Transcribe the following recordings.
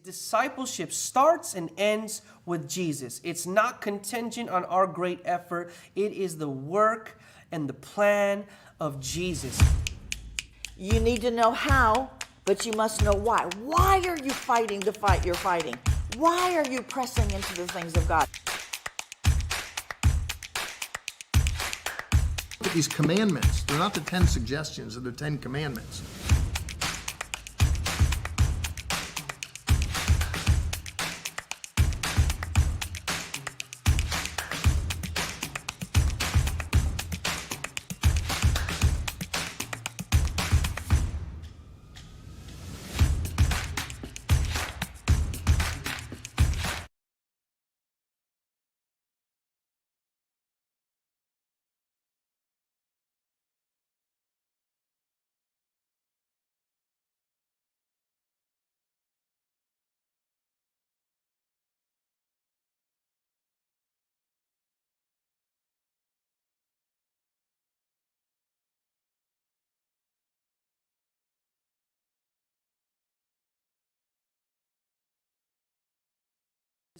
Discipleship starts and ends with Jesus. It's not contingent on our great effort. It is the work and the plan of Jesus. You need to know how, but you must know why. Why are you fighting the fight you're fighting? Why are you pressing into the things of God? Look at these commandments. They're not the 10 suggestions, they're the 10 commandments.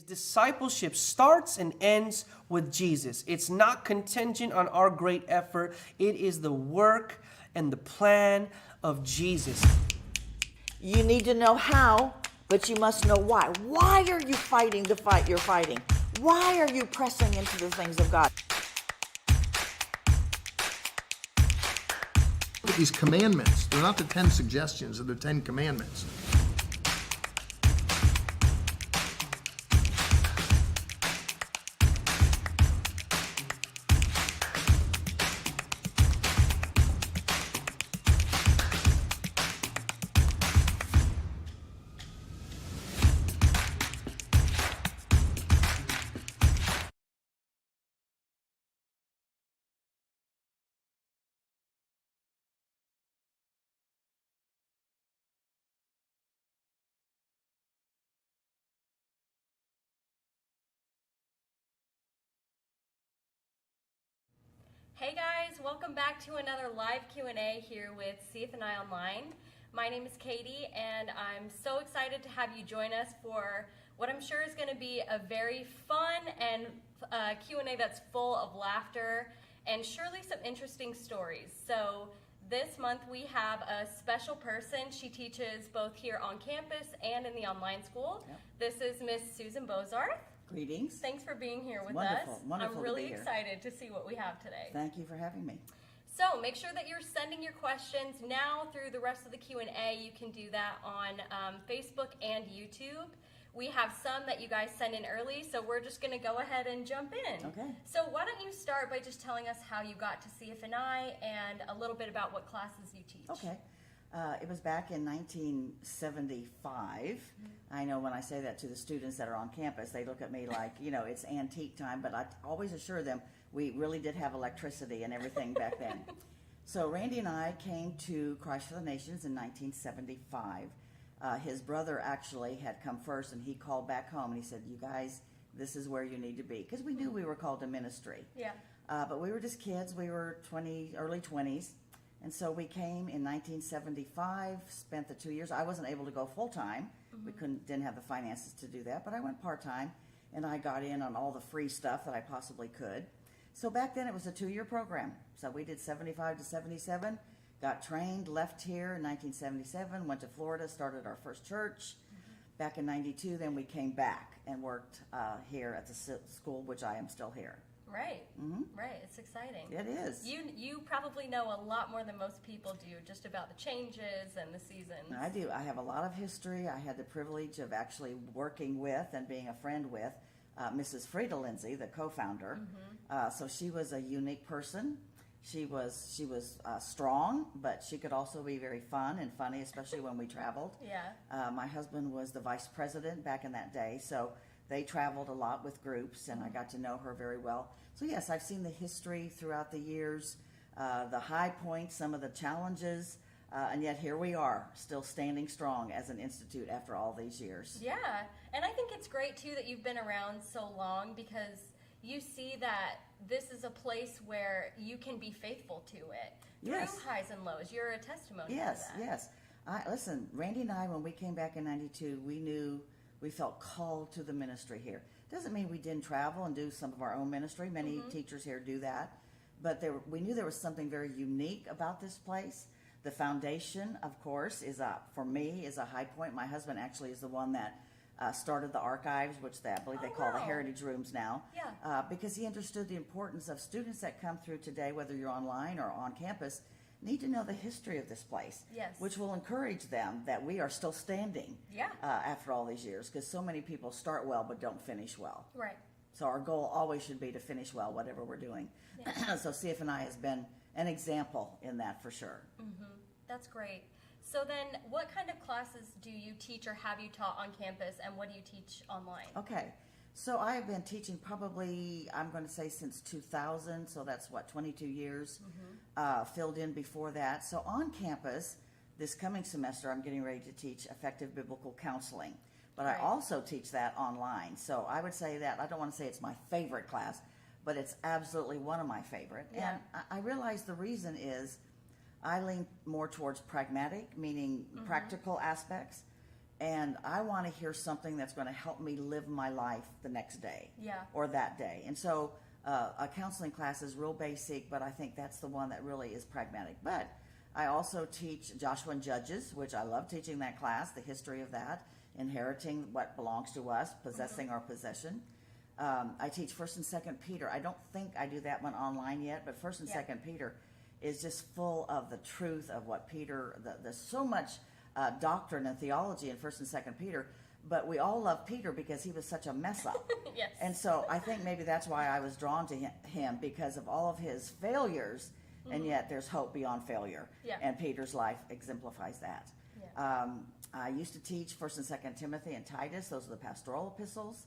Discipleship starts and ends with Jesus. It's not contingent on our great effort. It is the work and the plan of Jesus. You need to know how, but you must know why. Why are you fighting the fight you're fighting? Why are you pressing into the things of God? Look at these commandments. They're not the 10 suggestions, they're the 10 commandments. Hey guys, welcome back to another live Q&A here with CFNI Online. My name is Katie and I'm so excited to have you join us for what I'm sure is going to be a very fun and Q&A that's full of laughter and surely some interesting stories. So this month we have a special person. She teaches both here on campus and in the online school. Yep. This is Miss Susan Bozarth. Greetings. Thanks for being here with Wonderful. us. Wonderful I'm really to be here. excited to see what we have today. Thank you for having me. So make sure that you're sending your questions now through the rest of the Q&A. You can do that on Facebook and YouTube. We have some that you guys send in early, so we're just going to go ahead and jump in. Okay. So why don't you start by just telling us how you got to CFNI and a little bit about what classes you teach. Okay. It was back in 1975. I know when I say that to the students that are on campus, they look at me like, you know, it's antique time, but I always assure them we really did have electricity and everything back then. So Randy and I came to Christ for the Nations in 1975. His brother actually had come first, and he called back home and he said, you guys, this is where you need to be. Because we knew we were called to ministry. Yeah. But we were just kids. We were early 20s. And so we came in 1975, spent the 2 years. I wasn't able to go full-time. We didn't have the finances to do that, but I went part-time, and I got in on all the free stuff that I possibly could. So back then it was a 2-year program. So we did 75 to 77, got trained, left here in 1977, went to Florida, started our first church. Back in 92, then we came back and worked here at the school, which I am still here. Right. Right. It's exciting. It is. You probably know a lot more than most people do just about the changes and the seasons. I do. I have a lot of history. I had the privilege of actually working with and being a friend with Mrs. Frida Lindsay, the co-founder. So she was a unique person. She was strong, but she could also be very fun and funny, especially when we traveled. Yeah. My husband was the vice president back in that day, so they traveled a lot with groups, and I got to know her very well. So yes, I've seen the history throughout the years, the high points, some of the challenges, and yet here we are, still standing strong as an institute after all these years. Yeah, and I think it's great too that you've been around so long because you see that this is a place where you can be faithful to it Yes. through highs and lows. You're a testimony Yes, to that. yes. Listen, Randy and I, when we came back in 92, we knew we felt called to the ministry here. Doesn't mean we didn't travel and do some of our own ministry. Many teachers here do that. But we knew there was something very unique about this place. The foundation, of course, for me, is a high point. My husband actually is the one that started the archives, which I believe they call the heritage rooms now. Yeah. Because he understood the importance of students that come through today, whether you're online or on campus, need to know the history of this place. Yes. Which will encourage them that we are still standing Yeah. After all these years, because so many people start well but don't finish well. Right. So our goal always should be to finish well, whatever we're doing. Yeah. So CF&I has been an example in that for sure. That's great. So then, what kind of classes do you teach or have you taught on campus, and what do you teach online? Okay, so I have been teaching probably, I'm going to say since 2000, so that's 22 years, filled in before that. So on campus, this coming semester, I'm getting ready to teach effective biblical counseling. But I Right. also teach that online. So I would say that, I don't want to say it's my favorite class, but it's absolutely one of my favorite. Yeah. And I realize the reason is I lean more towards pragmatic, meaning practical aspects. And I want to hear something that's going to help me live my life the next day Yeah. or that day. And so a counseling class is real basic, but I think that's the one that really is pragmatic. But I also teach Joshua and Judges, which I love teaching that class, the history of that, inheriting what belongs to us, possessing our possession. I teach 1st and 2nd Peter. I don't think I do that one online yet, but 1st and Yeah. 2nd Peter is just full of the truth of what Peter, there's so much doctrine and theology in 1st and 2nd Peter, but we all love Peter because he was such a mess up. Yes. And so I think maybe that's why I was drawn to him because of all of his failures, and yet there's hope beyond failure. Yeah. And Peter's life exemplifies that. Yeah. I used to teach 1st and 2nd Timothy and Titus. Those are the pastoral epistles.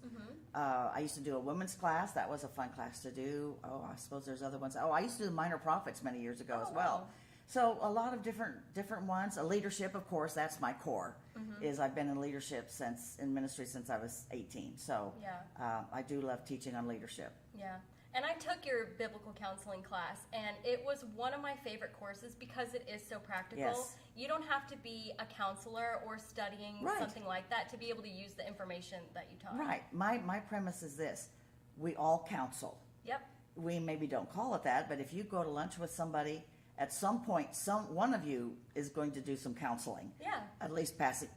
I used to do a women's class. That was a fun class to do. Oh, I suppose there's other ones. Oh, I used to do minor prophets many years ago as well. Wow. So a lot of different ones. Leadership, of course, that's my core. Is I've been in leadership in ministry since I was 18. So Yeah. I do love teaching on leadership. Yeah. And I took your biblical counseling class, and it was one of my favorite courses because it is so practical. Yes. You don't have to be a counselor or studying Right. something like that to be able to use the information that you taught. Right. My premise is this: we all counsel. Yep. We maybe don't call it that, but if you go to lunch with somebody, at some point, one of you is going to do some counseling. Yeah. At least passing,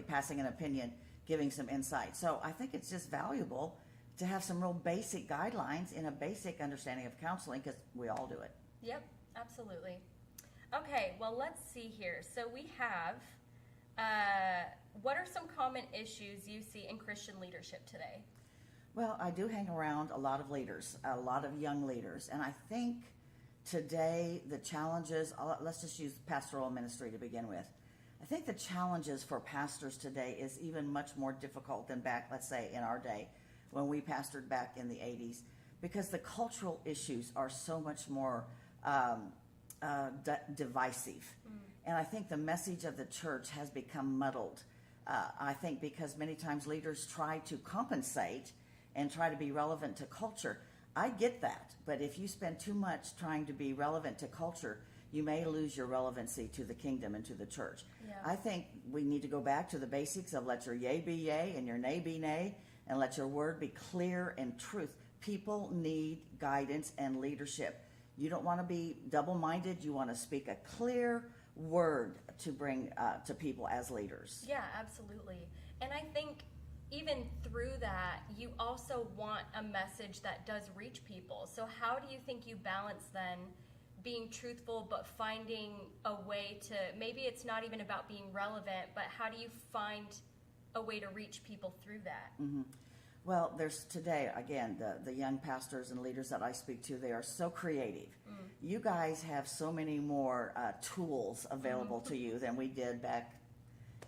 passing an opinion, giving some insight. So I think it's just valuable to have some real basic guidelines and a basic understanding of counseling because we all do it. Yep, absolutely. Okay, well, let's see here. So we have, what are some common issues you see in Christian leadership today? Well, I do hang around a lot of leaders, a lot of young leaders, and I think today the challenges, let's just use pastoral ministry to begin with. I think the challenges for pastors today is even much more difficult than back, let's say, in our day when we pastored back in the 80s, because the cultural issues are so much more divisive. And I think the message of the church has become muddled. I think because many times leaders try to compensate and try to be relevant to culture. I get that, but if you spend too much trying to be relevant to culture, you may lose your relevancy to the kingdom and to the church. Yeah. I think we need to go back to the basics of let your yea be yea and your nay be nay, and let your word be clear and truth. People need guidance and leadership. You don't want to be double-minded. You want to speak a clear word to bring to people as leaders. Yeah, absolutely. And I think even through that, you also want a message that does reach people. So how do you think you balance then being truthful but finding a way to, maybe it's not even about being relevant, but how do you find a way to reach people through that? Mm-hmm. Well, there's today, again, the young pastors and leaders that I speak to, they are so creative. You guys have so many more tools available to you than we did back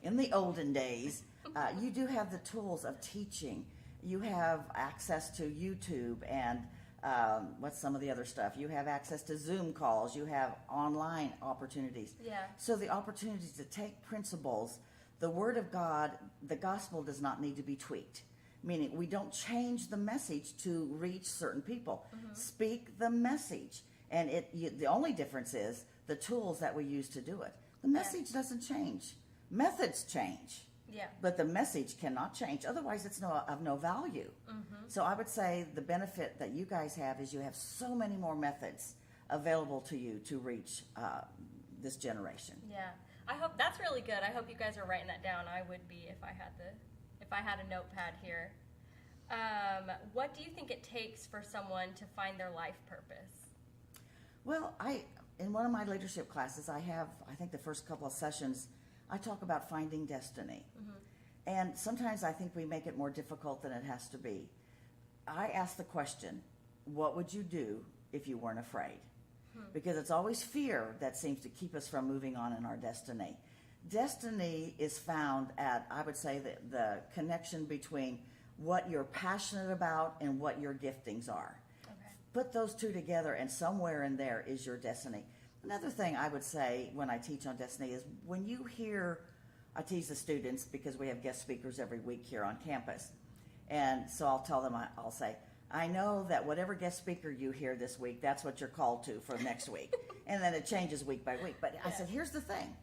in the olden days. You do have the tools of teaching. You have access to YouTube and what's some of the other stuff? You have access to Zoom calls. You have online opportunities. Yeah. So the opportunity to take principles, the Word of God, the gospel does not need to be tweaked. Meaning we don't change the message to reach certain people. Speak the message. And the only difference is the tools that we use to do it. The message doesn't change. Methods change. Yeah. But the message cannot change. Otherwise, it's of no value. So I would say the benefit that you guys have is you have so many more methods available to you to reach this generation. Yeah. I hope that's really good. I hope you guys are writing that down. I would be if I had a notepad here. What do you think it takes for someone to find their life purpose? Well, in one of my leadership classes, I think the first couple of sessions, I talk about finding destiny. And sometimes I think we make it more difficult than it has to be. I ask the question, what would you do if you weren't afraid? Because it's always fear that seems to keep us from moving on in our destiny. Destiny is found at, I would say, the connection between what you're passionate about and what your giftings are. Okay. Put those two together, and somewhere in there is your destiny. Another thing I would say when I teach on destiny is when you hear, I tease the students because we have guest speakers every week here on campus. And so I'll tell them, I'll say, I know that whatever guest speaker you hear this week, that's what you're called to for next week. And then it changes week by week. But I said, here's the thing.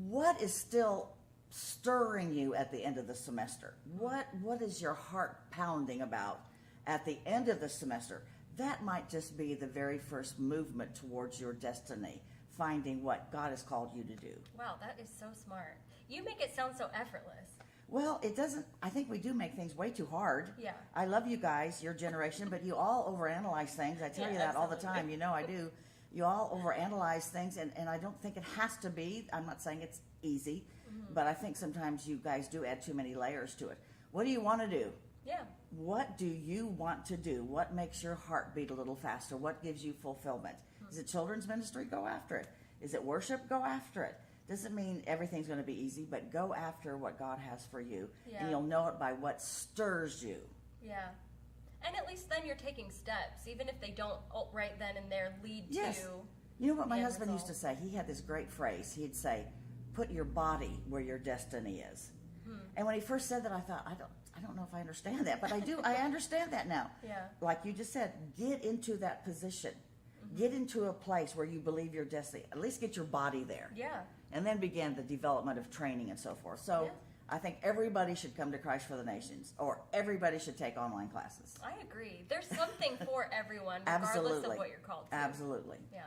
What is still stirring you at the end of the semester? What is your heart pounding about at the end of the semester? That might just be the very first movement towards your destiny, finding what God has called you to do. Wow, that is so smart. You make it sound so effortless. Well, it doesn't. I think we do make things way too hard. Yeah. I love you guys, your generation, but you all overanalyze things. I tell Yeah, you that all the absolutely. time. You know I do. You all overanalyze things, and I don't think it has to be. I'm not saying it's easy, but I think sometimes you guys do add too many layers to it. What do you want to do? Yeah. What do you want to do? What makes your heart beat a little faster? What gives you fulfillment? Is it children's ministry? Go after it. Is it worship? Go after it. Doesn't mean everything's going to be easy, but go after what God has for you, Yeah. and you'll know it by what stirs you. Yeah. And at least then you're taking steps, even if they don't right then and there lead Yes. to. You know what my the end husband used to result. say? He had this great phrase. He'd say, "Put your body where your destiny is." And when he first said that, I thought, I don't know if I understand that, but I do. I understand that now. Yeah. Like you just said, get into that position. Get into a place where you believe your destiny. At least get your body there. Yeah. And then begin the development of training and so forth. So Yeah. I think everybody should come to Christ for the Nations, or everybody should take online classes. I agree. There's something for everyone, regardless Absolutely. of what you're called to. Absolutely. Yeah.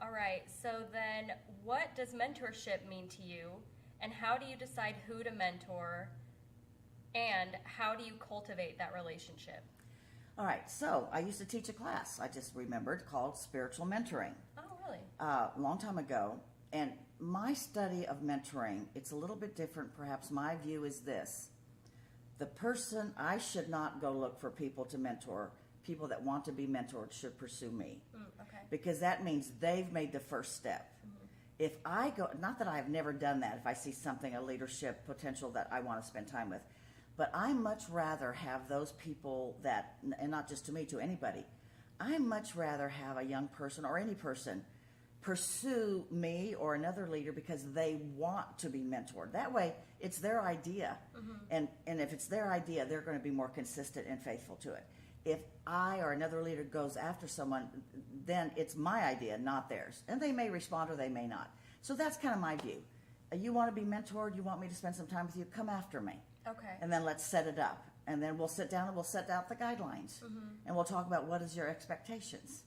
All right. So then, what does mentorship mean to you, and how do you decide who to mentor, and how do you cultivate that relationship? All right, so I used to teach a class, I just remembered, called Spiritual Mentoring. Oh, really? A long time ago. And my study of mentoring, it's a little bit different. Perhaps my view is this. The person, I should not go look for people to mentor. People that want to be mentored should pursue me. Okay. Because that means they've made the first step. If I go, not that I've never done that, if I see something, a leadership potential that I want to spend time with, but I much rather have those people that, and not just to me, to anybody, I much rather have a young person or any person pursue me or another leader because they want to be mentored. That way, it's their idea. And if it's their idea, they're going to be more consistent and faithful to it. If I or another leader goes after someone, then it's my idea, not theirs. And they may respond or they may not. So that's kind of my view. You want to be mentored, you want me to spend some time with you, come after me. Okay. And then let's set it up. And then we'll sit down and we'll set out the guidelines. And we'll talk about what is your expectations.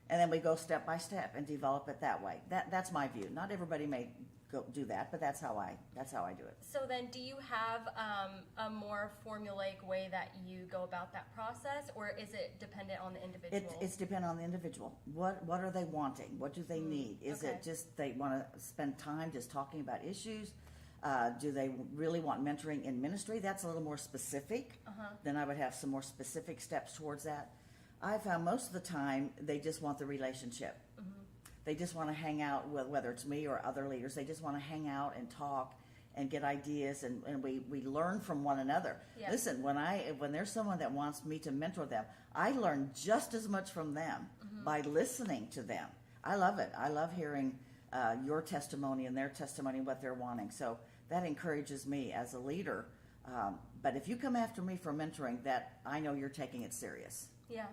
And then we go step by step and develop it that way. That's my view. Not everybody may go do that, but that's how I do it. So then, do you have a more formulaic way that you go about that process, or is it dependent on the individual? It's dependent on the individual. What are they wanting? What do they need? Is okay. it just they want to spend time just talking about issues? Do they really want mentoring in ministry? That's a little more specific. Then I would have some more specific steps towards that. I found most of the time they just want the relationship. They just want to hang out with, whether it's me or other leaders, they just want to hang out and talk and get ideas, and we learn from one another. Yeah. Listen, when there's someone that wants me to mentor them, I learn just as much from them by listening to them. I love it. I love hearing your testimony and their testimony, what they're wanting. So that encourages me as a leader. But if you come after me for mentoring, that I know you're taking it serious. Yeah.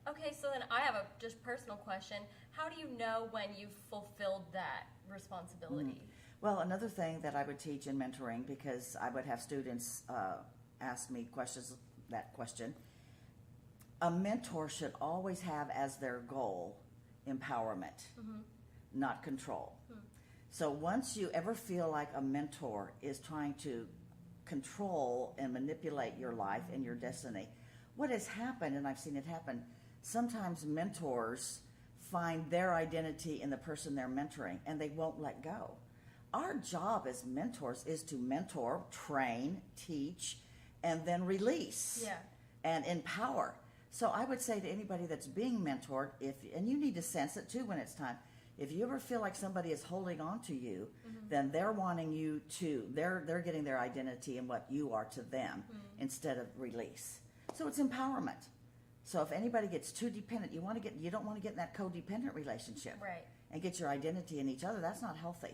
Okay, so then I have a just personal question. How do you know when you've fulfilled that responsibility? Well, another thing that I would teach in mentoring, because I would have students ask me that question, a mentor should always have as their goal empowerment, not control. So once you ever feel like a mentor is trying to control and manipulate your life and your destiny, what has happened, and I've seen it happen, sometimes mentors find their identity in the person they're mentoring and they won't let go. Our job as mentors is to mentor, train, teach, and then release and empower. So I would say to anybody that's being mentored, and you need to sense it too when it's time, if you ever feel like somebody is holding on to you, then they're wanting you to, they're getting their identity in what you are to them instead of release. So it's empowerment. So if anybody gets too dependent, you don't want to get in that codependent relationship. Right. And get your identity in each other. That's not healthy.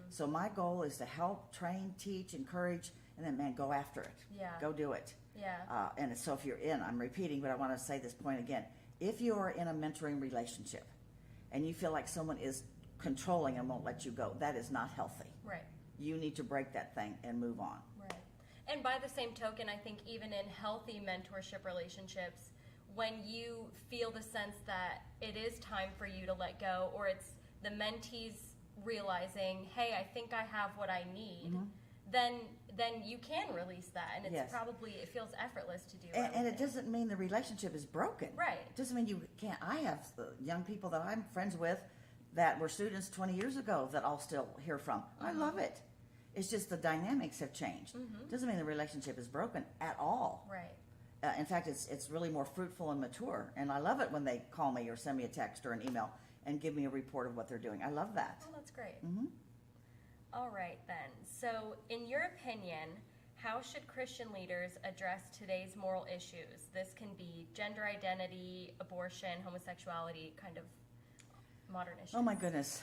So my goal is to help, train, teach, encourage, and then, man, go after it. Yeah. Go do it. Yeah. And so if you're I'm repeating, but I want to say this point again. If you are in a mentoring relationship and you feel like someone is controlling and won't let you go, that is not healthy. Right. You need to break that thing and move on. Right. And by the same token, I think even in healthy mentorship relationships, when you feel the sense that it is time for you to let go, or it's the mentees realizing, hey, I think I have what I need, then you can release that, and it's probably, it feels effortless to do. And it doesn't mean the relationship is broken. Right. It doesn't mean you can't. I have young people that I'm friends with that were students 20 years ago that I'll still hear from. I love it. It's just the dynamics have changed. Doesn't mean the relationship is broken at all. Right. In fact, it's really more fruitful and mature. And I love it when they call me or send me a text or an email and give me a report of what they're doing. I love that. Oh, that's great. All right, then. So, in your opinion, how should Christian leaders address today's moral issues? This can be gender identity, abortion, homosexuality, kind of modern issues. Oh my goodness,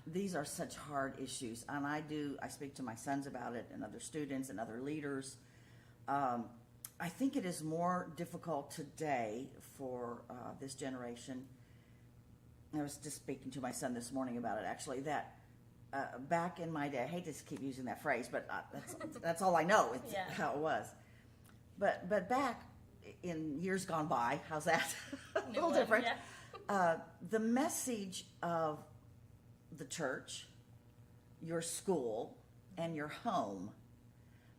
these are such hard issues, and I speak to my sons about it and other students and other leaders. I think it is more difficult today for this generation. I was just speaking to my son this morning about it, actually, that back in my day, I hate to keep using that phrase, but that's all I know. It's how it was. But back in years gone by, how's that? A little different. Yeah. The message of the church, your school, and your home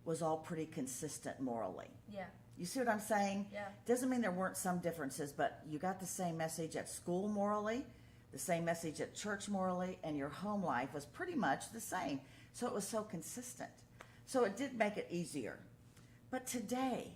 was all pretty consistent morally. Yeah. You see what I'm saying? Yeah. Doesn't mean there weren't some differences, but you got the same message at school morally, the same message at church morally, and your home life was pretty much the same. So it was so consistent. So it did make it easier. But today,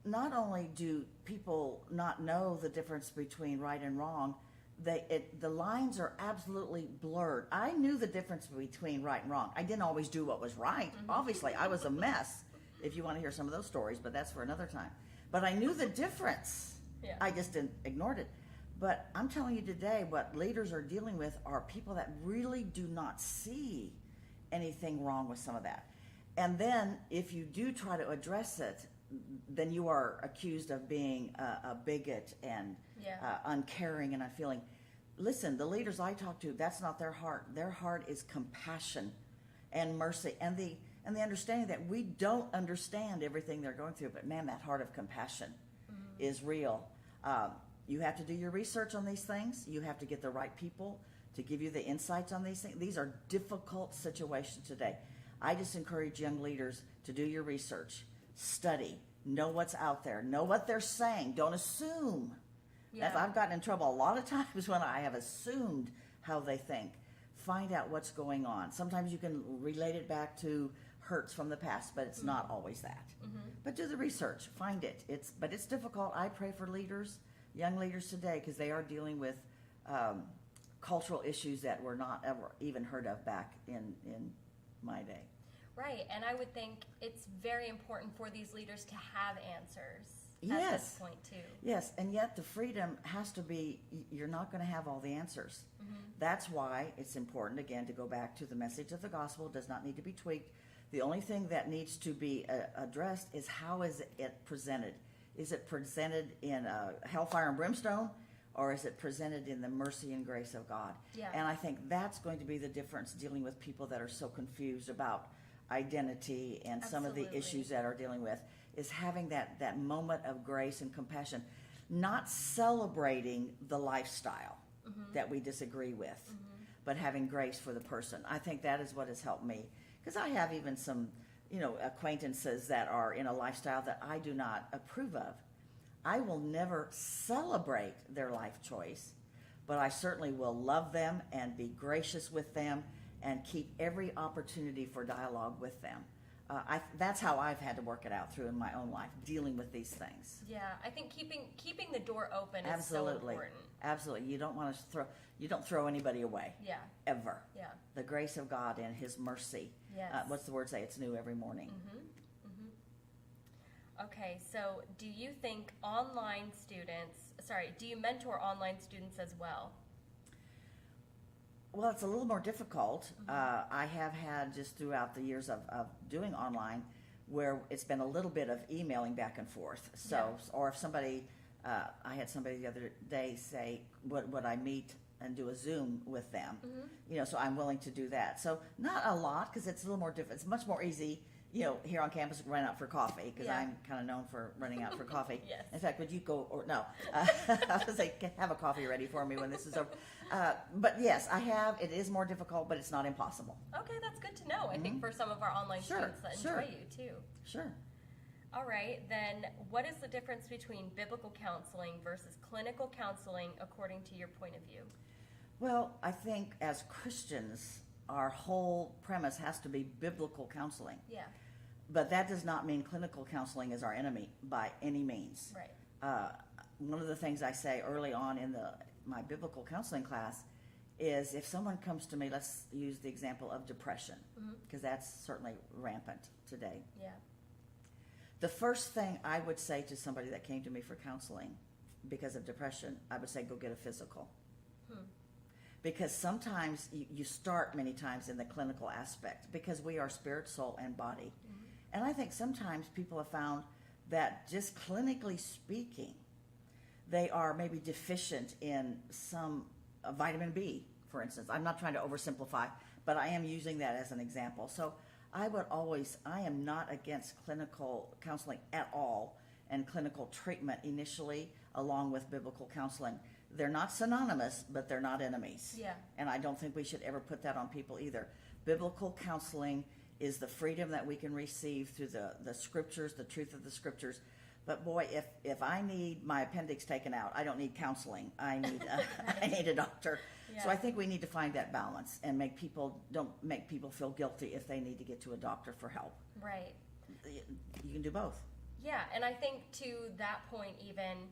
not only do people not know the difference between right and wrong, the lines are absolutely blurred. I knew the difference between right and wrong. I didn't always do what was right. Obviously, I was a mess, if you want to hear some of those stories, but that's for another time. But I knew the difference. Yeah. I just ignored it. But I'm telling you today, what leaders are dealing with are people that really do not see anything wrong with some of that. And then if you do try to address it, then you are accused of being a bigot and uncaring and unfeeling. Listen, the leaders I talk to, that's not their heart. Their heart is compassion and mercy and the understanding that we don't understand everything they're going through, but man, that heart of compassion is real. You have to do your research on these things. You have to get the right people to give you the insights on these things. These are difficult situations today. I just encourage young leaders to do your research, study, know what's out there, know what they're saying. Don't assume. Yeah. I've gotten in trouble a lot of times when I have assumed how they think. Find out what's going on. Sometimes you can relate it back to hurts from the past, but it's not always that. But do the research, find it. But it's difficult. I pray for leaders, young leaders today, because they are dealing with cultural issues that were not ever even heard of back in my day. Right, and I would think it's very important for these leaders to have answers at Yes. this point too. Yes, and yet the freedom has to be, you're not going to have all the answers. That's why it's important, again, to go back to the message of the gospel. It does not need to be tweaked. The only thing that needs to be addressed is how is it presented? Is it presented in hellfire and brimstone, or is it presented in the mercy and grace of God? Yeah. And I think that's going to be the difference dealing with people that are so confused about identity and some of the Absolutely. issues that are dealing with, is having that moment of grace and compassion, not celebrating the lifestyle that we disagree with, but having grace for the person. I think that is what has helped me, because I have even some, acquaintances that are in a lifestyle that I do not approve of. I will never celebrate their life choice, but I certainly will love them and be gracious with them and keep every opportunity for dialogue with them. That's how I've had to work it out through in my own life, dealing with these things. Yeah, I think keeping the door open is Absolutely. so important. Absolutely. You don't throw anybody away. Yeah. Ever. Yeah. The grace of God and His mercy. Yes. What's the word say? It's new every morning. Okay, so do you mentor online students as well? Well, it's a little more difficult. I have had, just throughout the years of doing online, where it's been a little bit of emailing back and forth. So, Yeah. or if somebody, I had somebody the other day say, would I meet and do a Zoom with them? So I'm willing to do that. So not a lot, because it's a little more difficult. It's much more easy, here on campus, run out for coffee, because Yeah. I'm kind of known for running out for coffee. Yes. In fact, would you go, or no, I was gonna say, have a coffee ready for me when this is over. But yes, I have. It is more difficult, but it's not impossible. Okay, that's good to know. I think for some of our online Sure, students that sure. enjoy you too. Sure. All right, then what is the difference between biblical counseling versus clinical counseling according to your point of view? Well, I think as Christians, our whole premise has to be biblical counseling. Yeah, But that does not mean clinical counseling is our enemy by any means. right. One of the things I say early on in my biblical counseling class is, if someone comes to me, let's use the example of depression, because that's certainly rampant today. Yeah, The first thing I would say to somebody that came to me for counseling because of depression, I would say, go get a physical. Because sometimes you start many times in the clinical aspect, because we are spirit, soul, and body. And I think sometimes people have found that, just clinically speaking, they are maybe deficient in some vitamin B, for instance. I'm not trying to oversimplify, but I am using that as an example. So I am not against clinical counseling at all, and clinical treatment initially, along with biblical counseling. They're not synonymous, but they're not enemies. Yeah. And I don't think we should ever put that on people either. Biblical counseling is the freedom that we can receive through the scriptures, the truth of the scriptures. But boy, if I need my appendix taken out, I don't need counseling. I need a doctor. So Yeah. I think we need to find that balance and don't make people feel guilty if they need to get to a doctor for help. right. You can do both. Yeah, and I think to that point even,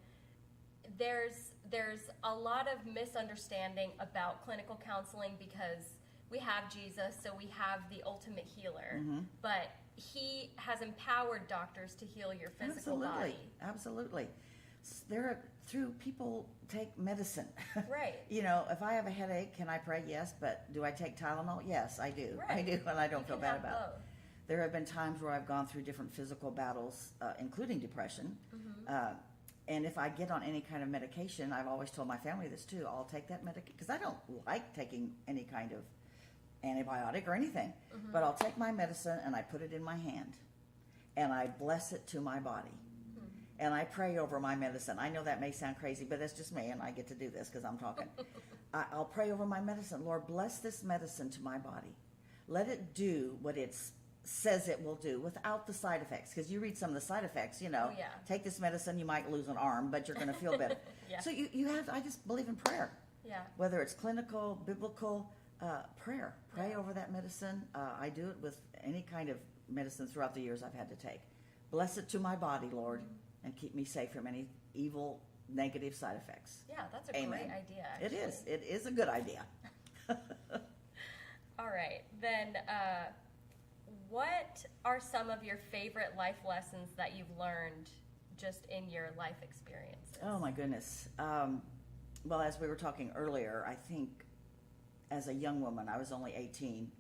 there's a lot of misunderstanding about clinical counseling, because we have Jesus, so we have the ultimate healer, but He has empowered doctors to heal your physical body. Absolutely. Through people take medicine. Right. If I have a headache, can I pray? Yes. But do I take Tylenol? Yes, I do. Right. I do, and I don't You feel can bad have about it. both. There have been times where I've gone through different physical battles, including depression. And if I get on any kind of medication, I've always told my family this too, I'll take that medication, because I don't like taking any kind of antibiotic or anything. But I'll take my medicine and I put it in my hand and I bless it to my body. And I pray over my medicine. I know that may sound crazy, but that's just me, and I get to do this because I'm talking. I'll pray over my medicine. Lord, bless this medicine to my body. Let it do what it says it will do without the side effects. Because you read some of the side effects, yeah. take this medicine, you might lose an arm, but you're going to feel better. Yeah. So I just believe in prayer. Yeah. Whether it's clinical, biblical, prayer. Pray over that medicine. I do it with any kind of medicine throughout the years I've had to take. Bless it to my body, Lord, and keep me safe from any evil, negative side effects. Yeah, that's a Amen. great idea. It Actually. is. It is a good idea. All right, then what are some of your favorite life lessons that you've learned just in your life experiences? Oh my goodness. Well, as we were talking earlier, I think as a young woman, I was only 18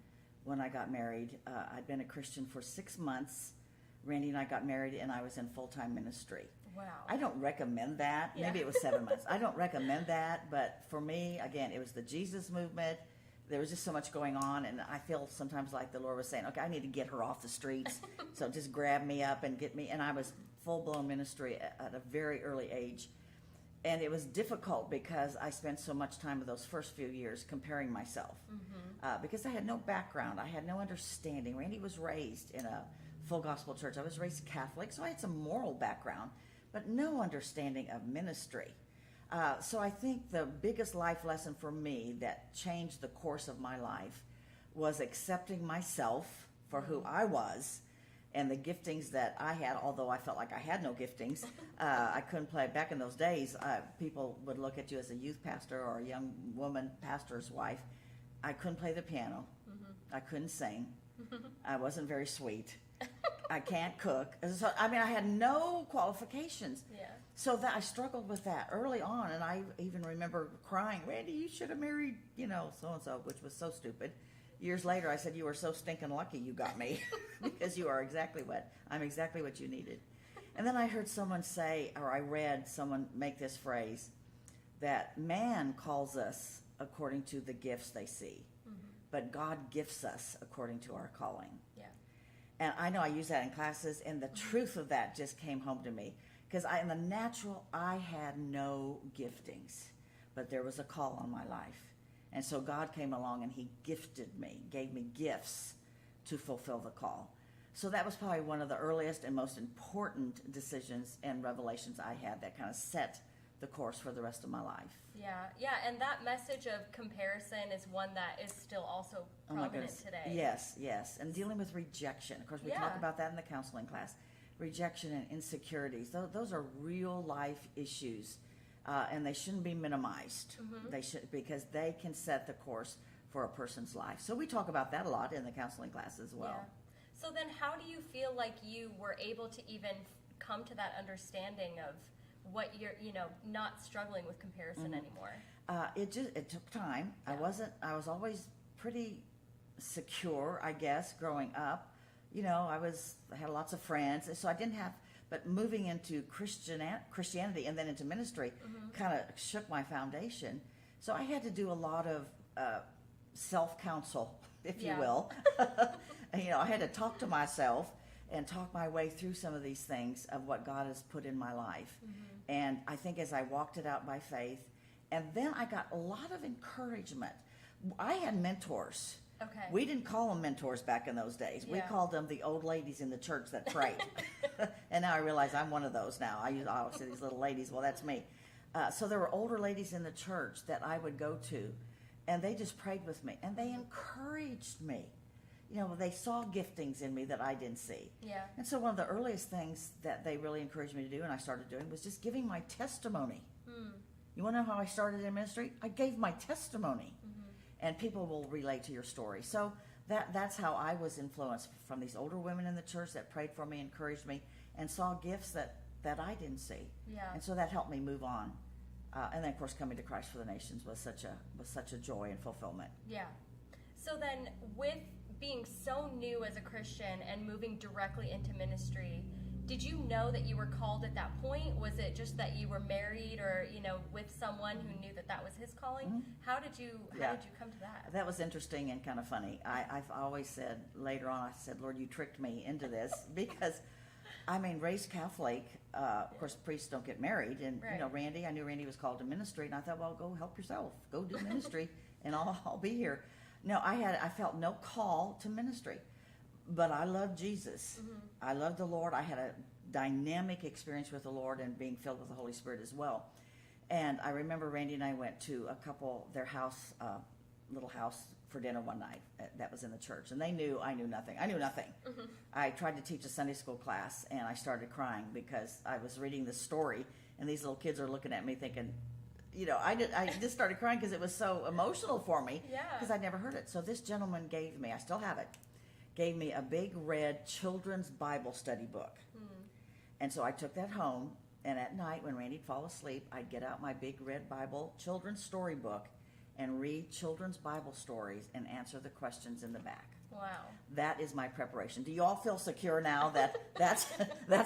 when I got married. I'd been a Christian for 6 months. Randy and I got married, and I was in full-time ministry. Wow. I don't recommend that. Yeah. Maybe it was 7 months. I don't recommend that, but for me, again, it was the Jesus movement. There was just so much going on, and I feel sometimes like the Lord was saying, okay, I need to get her off the streets, so just grab me up and get me. And I was full-blown ministry at a very early age, and it was difficult because I spent so much time in those first few years comparing myself, because I had no background. I had no understanding. Randy was raised in a full gospel church. I was raised Catholic, so I had some moral background, but no understanding of ministry. So I think the biggest life lesson for me that changed the course of my life was accepting myself for who I was and the giftings that I had, although I felt like I had no giftings. I couldn't play. Back in those days, people would look at you as a youth pastor or a young woman pastor's wife. I couldn't play the piano. I couldn't sing. I wasn't very sweet. I can't cook. So, I mean, I had no qualifications. Yeah. So that I struggled with that early on, and I even remember crying, Randy, you should have married, so-and-so, which was so stupid. Years later, I said, you were so stinking lucky you got me, because I'm exactly what you needed. And then I heard someone say, or I read someone make this phrase, that man calls us according to the gifts they see, but God gifts us according to our calling. Yeah. And I know I use that in classes, and the truth of that just came home to me. Because in the natural, I had no giftings, but there was a call on my life. And so God came along and he gifted me, gave me gifts to fulfill the call. So that was probably one of the earliest and most important decisions and revelations I had that kind of set the course for the rest of my life. Yeah, and that message of comparison is one that is still also Oh my prominent goodness. today. Yes. And dealing with rejection. Of course, we talk Yeah. about that in the counseling class. Rejection and insecurities. Those are real life issues, and they shouldn't be minimized. They should, because they can set the course for a person's life. So we talk about that a lot in the counseling class as well. Yeah. So then how do you feel like you were able to even come to that understanding of what you're, not struggling with comparison anymore? It took time. Yeah. I was always pretty secure, I guess, growing up. I had lots of friends, so I didn't have, but moving into Christianity and then into ministry kind of shook my foundation. So I had to do a lot of self-counsel, if you will. I had to talk to myself and talk my way through some of these things of what God has put in my life. And I think as I walked it out by faith, and then I got a lot of encouragement. I had mentors. Okay. We didn't call them mentors back in those days. We Yeah. called them the old ladies in the church that prayed. And now I realize I'm one of those now. I always say these little ladies. Well, that's me. So there were older ladies in the church that I would go to, and they just prayed with me, and they encouraged me. They saw giftings in me that I didn't see. Yeah. And so one of the earliest things that they really encouraged me to do, and I started doing, was just giving my testimony. You want to know how I started in ministry? I gave my testimony. And people will relate to your story. So that's how I was influenced from these older women in the church that prayed for me, encouraged me, and saw gifts that I didn't see. Yeah. And so that helped me move on. And then, of course, coming to Christ for the Nations was such a joy and fulfillment. Yeah. So then, with being so new as a Christian and moving directly into ministry, did you know that you were called at that point? Was it just that you were married or, with someone who knew that was his calling? How did you come to that? That was interesting and kind of funny. I've always said, later on, I said, Lord, you tricked me into this because, raised Catholic, of course, priests don't get married. And, Right. I knew Randy was called to ministry, and I thought, well, go help yourself. Go do ministry, and I'll be here. No, I felt no call to ministry. But I loved Jesus. I loved the Lord. I had a dynamic experience with the Lord and being filled with the Holy Spirit as well. And I remember Randy and I went to their house, little house for dinner one night that was in the church. And they knew I knew nothing. I knew nothing. I tried to teach a Sunday school class, and I started crying because I was reading this story, and these little kids are looking at me thinking, I just started crying because it was so emotional for me because I'd never heard it. So this gentleman gave me, I still have it, gave me a big red children's Bible study book. And so I took that home, and at night when Randy'd fall asleep, I'd get out my big red Bible children's storybook, and read children's Bible stories and answer the questions in the back. Wow. That is my preparation. Do you all feel secure now that that's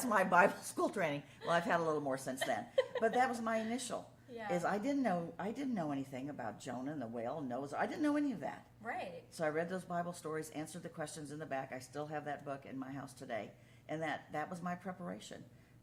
my Bible school training? Well, I've had a little more since then, but that was my initial. Yeah. Is I didn't know anything about Jonah and the whale and Noah's. I didn't know any of that. Right. So I read those Bible stories, answered the questions in the back. I still have that book in my house today, and that was my preparation.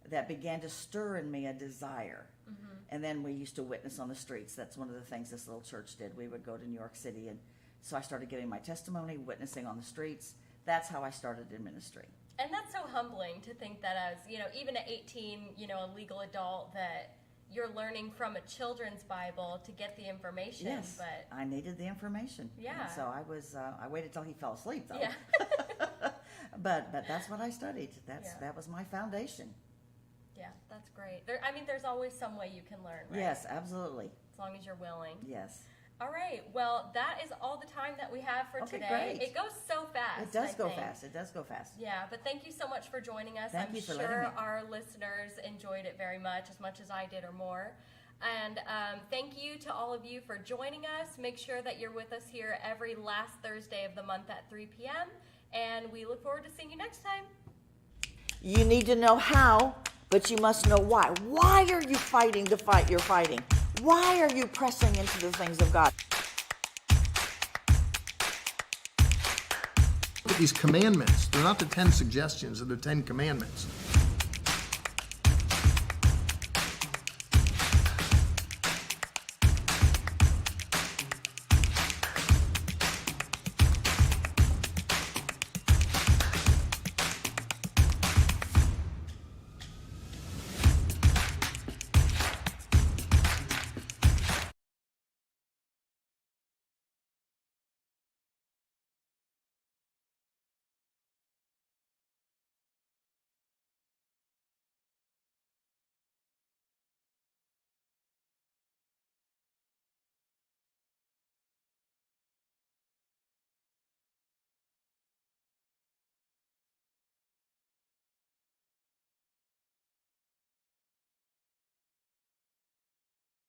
That began to stir in me a desire. Mm-hmm. And then we used to witness on the streets. That's one of the things this little church did. We would go to New York City, and so I started giving my testimony, witnessing on the streets. That's how I started in ministry. And that's so humbling to think that as, even at 18, a legal adult, that you're learning from a children's Bible to get the information. Yes, but I needed the information. Yeah. And so I waited till he fell asleep, though. Yeah. but that's what I studied. Yeah. That was my foundation. Yeah, that's great. There's always some way you can learn, right? Yes, absolutely. As long as you're willing. Yes. All right. Well, that is all the time that we have for Okay, today. great. It goes so fast. It does I go think. fast. It does go fast. Yeah, but thank you so much for joining us. Thank I'm you for sure letting me. our listeners enjoyed it very much, as I did or more. And thank you to all of you for joining us. Make sure that you're with us here every last Thursday of the month at 3 p.m. And we look forward to seeing you next time. You need to know how, but you must know why. Why are you fighting the fight you're fighting? Why are you pressing into the things of God? Look at these commandments. They're not the 10 suggestions, they're the 10 commandments.